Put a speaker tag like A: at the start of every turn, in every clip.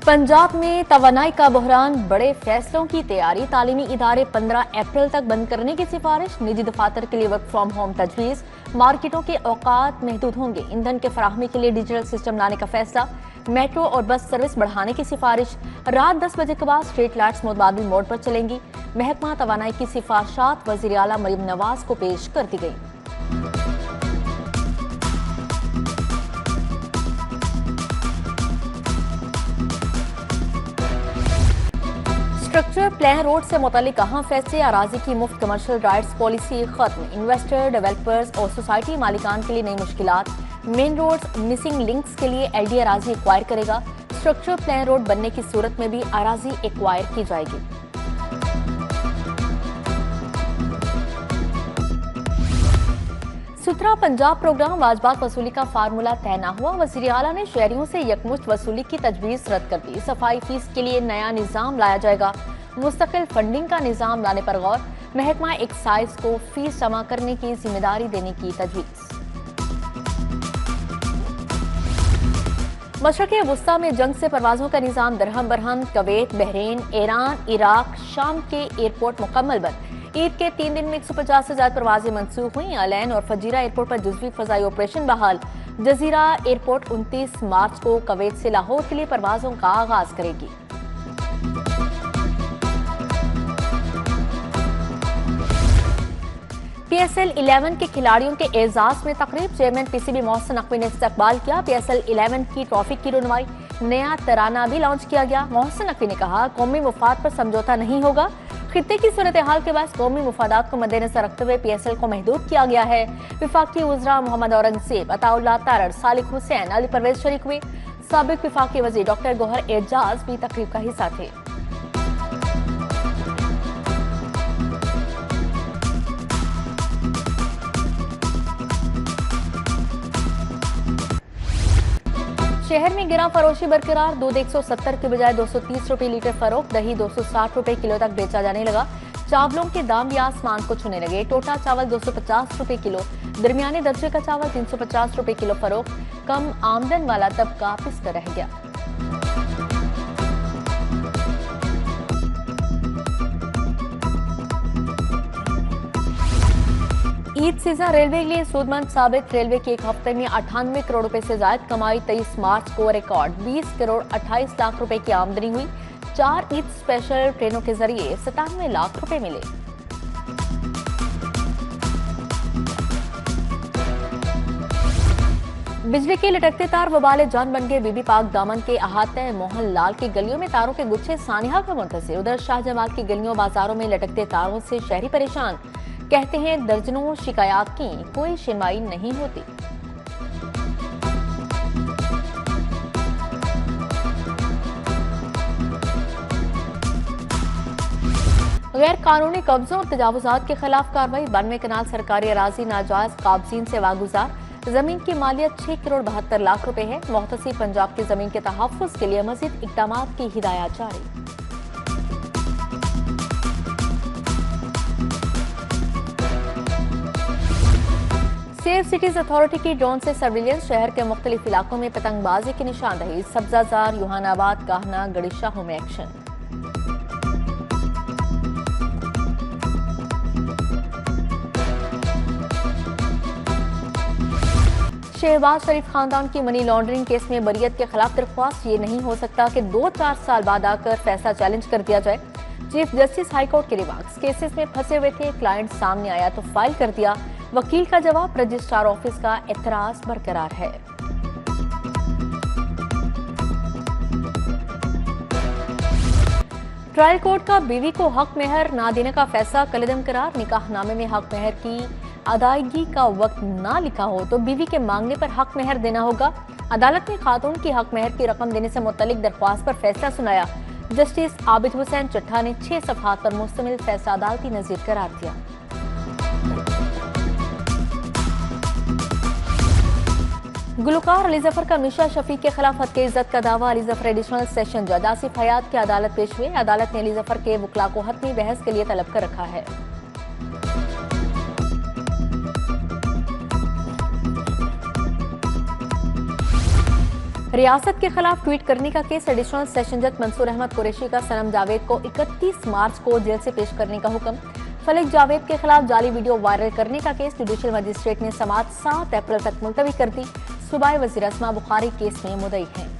A: पंजाब में तवानाई का बहरान, बड़े फैसलों की तैयारी, तालीमी इदारे 15 अप्रैल तक बंद करने की सिफारिश, निजी दफातर के लिए वर्क फ्रॉम होम तजवीज, मार्केटों के औकात महदूद होंगे, ईंधन के फराहमी के लिए डिजिटल सिस्टम लाने का फैसला, मेट्रो और बस सर्विस बढ़ाने की सिफारिश, रात 10 बजे के बाद स्ट्रीट लाइट्स मुतबादिल मोड पर चलेंगी। महकमा तवानाई की सिफारिशात वज़ीर आला मरीम नवाज को पेश कर दी गई। स्ट्रक्चर प्लान रोड से मुतालिक अहम फैसले, अराजी की मुफ्त कमर्शियल राइट्स पॉलिसी खत्म, इन्वेस्टर, डेवलपर्स और सोसाइटी मालिकान के लिए नई मुश्किलात, मेन रोड्स मिसिंग लिंक्स के लिए एलडी अराजी एक्वायर करेगा, स्ट्रक्चर प्लान रोड बनने की सूरत में भी अराजी एक्वायर की जाएगी। सुथरा पंजाब प्रोग्राम वाजबात वसूली का फार्मूला तय न हुआ, वज़ीर आला ने शहरियों से यकमुश्त वसूली की तजवीज रद्द कर दी। सफाई फीस के लिए नया निजाम लाया जाएगा, मुस्तकिल फंडिंग का निजाम लाने पर गौर, महकमा एक्साइज को फीस जमा करने की जिम्मेदारी देने की तजवीज। मशरक़े वुस्ता में जंग से परवाजों का निजाम दरहम Barham, Kuwait, Bahrain, Iran, Iraq, शाम के एयरपोर्ट मुकम्मल बंद। ईद के 3 दिन में 150 से ज्यादा परवाजें मंसूख हुई। अलैन और फजीरा एयरपोर्ट पर जुज़वी फजाई ऑपरेशन बहाल। जजीरा एयरपोर्ट 29 मार्च को कवैत से लाहौर के लिए परवाजों का आगाज करेगी। PSL 11 के खिलाड़ियों के एजाज में तकरीब, चेयरमैन PCB मोहसिन नकवी ने इस्तकबाल किया। PSL 11 की ट्रॉफी की रुनवाई, नया तराना भी लॉन्च किया गया। मोहसिन नकवी ने कहा, कौमी मुफाद पर समझौता नहीं होगा। खित्ते की सूरत हाल के बाद कौमी मुफादात को मद्देनजर रखते हुए PSL को महदूद किया गया है। विफाकी वज़रा मोहम्मद औरंगजेब, अताउल्लाह तारड़, सालिक हुसैन, अली परवेज शरीक हुए। साबिक विफाकी वज़ीर डॉक्टर गौहर एजाज भी तकरीब का हिस्सा थे। शहर में गिरा फरोशी बरकरार, दूध 170 के बजाय 230 रुपए लीटर फरोख्त, दही 260 रुपए किलो तक बेचा जाने लगा। चावलों के दाम भी आसमान को छूने लगे। टोटा चावल 250 रुपए किलो, दरमियाने दर्जे का चावल 350 रुपए किलो फरोख्त। कम आमदन वाला तबका पिछड़ा रह गया। ईद सीजन रेलवे के लिए सूदमंद साबित, रेलवे की एक हफ्ते में 98 करोड़ रुपए से ज्यादा कमाई। 23 मार्च को रिकॉर्ड 20 करोड़ 28 लाख रुपए की आमदनी हुई। 4 ईद स्पेशल ट्रेनों के जरिए 97 लाख रुपए मिले। बिजली के लटकते तार वबाले जान बन गए। बीबी पाक दामन के अहाते मोहन लाल की गलियों में तारों के गुच्छे सानिहा का मुंतशिर। उधर शाहजमाल की गलियों बाजारों में लटकते तारों से शहरी परेशान, कहते हैं दर्जनों शिकायत की, कोई सुनवाई नहीं होती। गैर कानूनी कब्जों और तजावुजात के खिलाफ कार्रवाई, 92 कनाल सरकारी अराजी नाजायज काबजीन से वागुजार। जमीन की मालियत 6 करोड़ 72 लाख रुपए है। मुख्तसिर पंजाब की जमीन के तहफ्फुज के लिए मजीद इक़दामात की हिदायत जारी। सेफ सिटीज अथॉरिटी की ड्रोन से सर्विलेंस, शहर के मुख्तलिफ इलाकों में पतंगबाजी की निशानदही। सब्जाजार, युहानाबाद, काहना, गड़ीशाहों में एक्शन। शहबाज शरीफ खानदान की मनी लॉन्ड्रिंग केस में बरियत के खिलाफ दरख्वास्त। ये नहीं हो सकता कि 2-4 साल बाद आकर फैसला चैलेंज कर दिया जाए। चीफ जस्टिस हाईकोर्ट के रिमार्क्स, केसेस में फंसे हुए थे, क्लाइंट सामने आया तो फाइल कर दिया। वकील का जवाब, रजिस्ट्रार ऑफिस का एतराज बरकरार है। ट्रायल कोर्ट का बीवी को हक मेहर ना देने का फैसला कलदम करार। निकाहनामे में हक मेहर की अदायगी का वक्त ना लिखा हो तो बीवी के मांगने पर हक मेहर देना होगा। अदालत ने खातून की हक मेहर की रकम देने से मुतल्लिक दरख्वास्त पर फैसला सुनाया। जस्टिस आबिद हुसैन चट्टा ने 6 सफ़हात पर मुश्तमिल फैसला अदालती नज़ीर करार दिया। गुलकार अली जफर का मिशा शफीक के खिलाफ हद के इज्जत का दावा। अली जफर एडिशनल सेशन जज आसिफ हयात की अदालत पेश हुए। अदालत ने अली जफर के वकला को हतमी बहस के लिए तलब कर रखा है। रियासत के खिलाफ ट्वीट करने का केस एडिशनल सेशन जज मंसूर अहमद कुरैशी का सनम जावेद को 31 मार्च को जेल से पेश करने का हुक्म। फलक जावेद के खिलाफ जाली वीडियो वायरल करने का केस जुडिशल मजिस्ट्रेट ने समाअत 7 अप्रैल तक मुलतवी कर दी। सूबाई वज़ीर अस्मा बुखारी केस में मुद्दई हैं।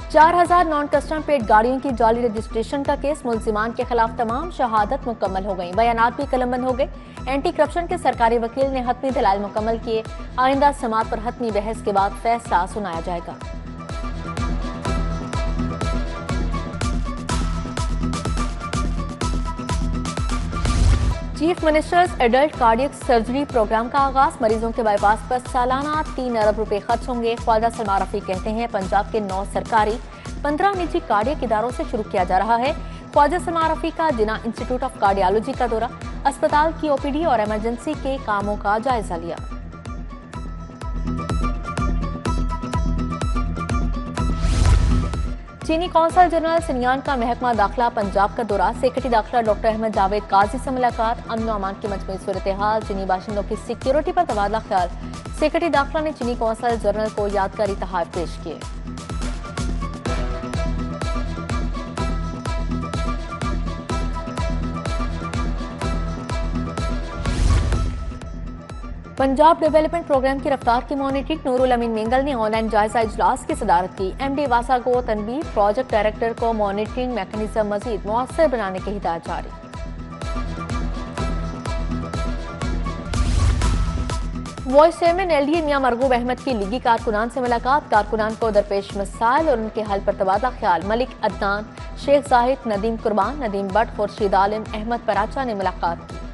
A: चार 4000 नॉन कस्टम पेड गाड़ियों की जाली रजिस्ट्रेशन का केस। मुलजिमान के खिलाफ तमाम शहादत मुकम्मल हो गई, बयानात भी कलमबंद हो गए। एंटी करप्शन के सरकारी वकील ने हतमी दलाइल मुकम्मल किए। आइंदा समाअत पर हतमी बहस के बाद फैसला सुनाया जाएगा। Chief ministers adult cardiac surgery programme का आगाज। मरीजों के बाईपास पर सालाना 3 अरब रुपए खर्च होंगे। ख्वाजा सलमान रफी कहते हैं पंजाब के 9 सरकारी 15 निजी कार्डियक इदारों से शुरू किया जा रहा है। ख्वाजा सलमान रफी का जिना इंस्टीट्यूट ऑफ कार्डियोलॉजी का दौरा, अस्पताल की ओपीडी और इमरजेंसी के कामों का जायजा लिया। चीनी कौंसल जनरल सिनियान का महकमा दाखिला पंजाब का दौरा। सेक्रेटरी दाखिला डॉक्टर अहमद जावेद काजी से मुलाकात। अमन अमान की मजमूई सूरत हाल, चीनी बाशिंदों की सिक्योरिटी पर तबादला ख्याल। सेक्रेटरी दाखिला ने चीनी कौंसल जनरल को यादगारी तोहफे पेश किए। पंजाब डेवलपमेंट प्रोग्राम की रफ्तार की मॉनिटरिंग। नूरुल अमीन मेंगल ने ऑनलाइन जायजा इजलास की सदारत की। एमडी वासा को तनवीर, प्रोजेक्ट डायरेक्टर को मॉनिटरिंग मैकेनिज्म मजीद मुअस्सर बनाने की हिदायत जारी। वॉइस चेयरमैन एलडीए मियां मरगूब अहमद की लीगी कारकुनान से मुलाकात। कारकुनान को दरपेश मसाइल और उनके हल पर तबादला ख्याल। मलिक अदनान, शेख जाहिद, नदीम कुर्बान, नदीम बट, खुर्शीद आलिम, अहमद पराचा ने मुलाकात की।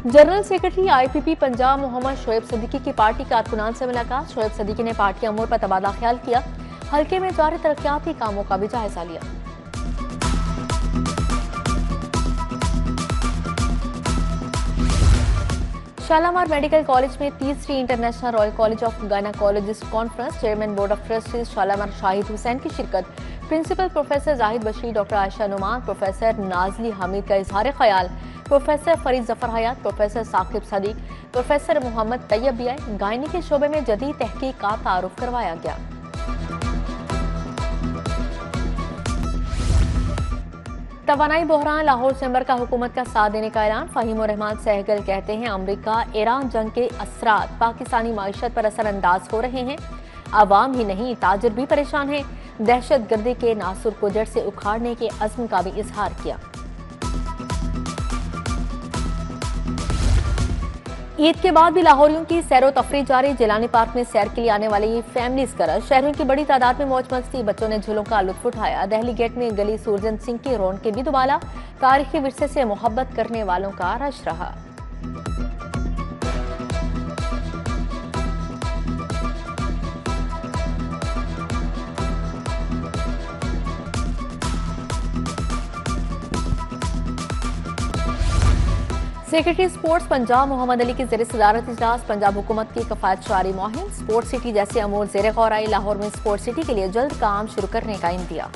A: General secretary IPP Punjab Mohammad Shoaib Siddiqui की पार्टी कारकुनान से मुलाकात। शोएब सदीकी ने पार्टी अमूर पर तबादला ख्याल किया। हल्के में जारी तरक्याती कामों का भी जायजा लिया। शालामार मेडिकल कॉलेज में तीसरी international royal college of gynaecologist conference. Chairman board of trustees Shalamar Shahid Hussain की शिरकत। Principal professor Zahid Bashir, doctor Ayesha Noman, professor Nazli Hameed का इजहार ख्याल। Professor Farid Zafar Hayat, professor Saqib Sadiq, professor Mohammad Tayyab भी आए। गायनी के शोबे में जदीद तहकीक का तारुफ करवाया गया। तवानाई बहरान। लाहौर चैम्बर का हुकूमत का साथ देने का ऐलान। फहीम और रहमान सहगल कहते हैं अमरीका ईरान जंग के असरात पाकिस्तानी माईशत पर असरअंदाज हो रहे हैं। आवाम ही नहीं ताजिर भी परेशान हैं। दहशत गर्दी के नासुर को जड़ से उखाड़ने के अज़्म का भी इजहार किया। ईद के बाद भी लाहौरियों की सैरो तफरी जारी। जिलानी पार्क में सैर के लिए आने वाली फैमिलीज कर शहरों की बड़ी तादाद में मौज मस्ती। बच्चों ने झूलों का लुत्फ उठाया। दहली गेट में गली सूरजन सिंह की रौनकें भी दुबाला। तारीखी विरसे से मोहब्बत करने वालों का रश रहा। सेक्रेटरी स्पोर्ट्स पंजाब मोहम्मद अली की ज़ेर सदारत इजलास। पंजाब हुकूमत की कफायत जारी मुहिम। स्पोर्ट्स सिटी जैसे अमूर ज़ेर गौर आई। लाहौर में स्पोर्ट्स सिटी के लिए जल्द काम शुरू करने का इंदिया।